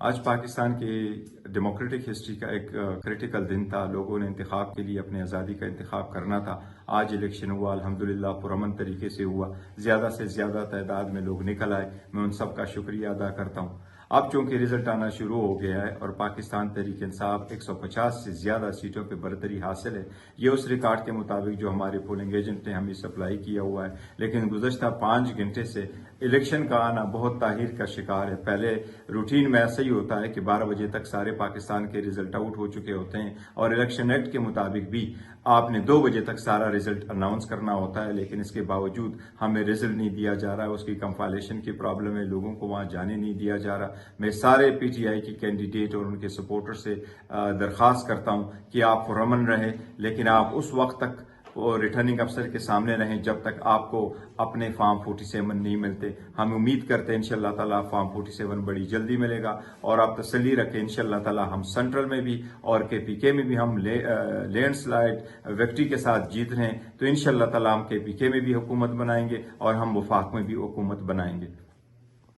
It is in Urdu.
آج پاکستان کی ڈیموکریٹک ہسٹری کا ایک کریٹیکل دن تھا. لوگوں نے انتخاب کے لیے اپنے آزادی کا انتخاب کرنا تھا. آج الیکشن ہوا، الحمدللہ پرامن طریقے سے ہوا. زیادہ سے زیادہ تعداد میں لوگ نکل آئے. میں ان سب کا شکریہ ادا کرتا ہوں. اب چونکہ رزلٹ آنا شروع ہو گیا ہے اور پاکستان تحریک انصاف 150 سے زیادہ سیٹوں پہ برتری حاصل ہے. یہ اس ریکارڈ کے مطابق جو ہمارے پولنگ ایجنٹ نے ہمیں سپلائی کیا ہوا ہے. لیکن گزشتہ 5 گھنٹے سے الیکشن کا آنا بہت تاخیر کا شکار ہے. پہلے روٹین میں ایسا ہی ہوتا ہے کہ 12 بجے تک سارے پاکستان کے رزلٹ آؤٹ ہو چکے ہوتے ہیں اور الیکشن ایکٹ کے مطابق بھی آپ نے 2 بجے تک سارا رزلٹ اناؤنس کرنا ہوتا ہے. لیکن اس کے باوجود ہمیں رزلٹ نہیں دیا جا رہا ہے. اس کی کمپائلیشن کی پرابلم ہے، لوگوں کو وہاں جانے نہیں دیا جا رہا. میں سارے پی ٹی آئی کی کینڈیڈیٹ اور ان کے سپورٹر سے درخواست کرتا ہوں کہ آپ پرامن رہیں، لیکن آپ اس وقت تک ریٹرننگ افسر کے سامنے رہیں جب تک آپ کو اپنے فارم 47 نہیں ملتے. ہم امید کرتے ہیں انشاءاللہ تعالی فارم 47 بڑی جلدی ملے گا. اور آپ تسلی رکھیں انشاءاللہ تعالی ہم سینٹرل میں بھی اور کے پی کے میں بھی ہم لینڈ سلائڈ وکٹری کے ساتھ جیت رہے ہیں. تو انشاءاللہ تعالی ہم کے پی کے میں بھی حکومت بنائیں گے اور ہم وفاق میں بھی حکومت بنائیں گے.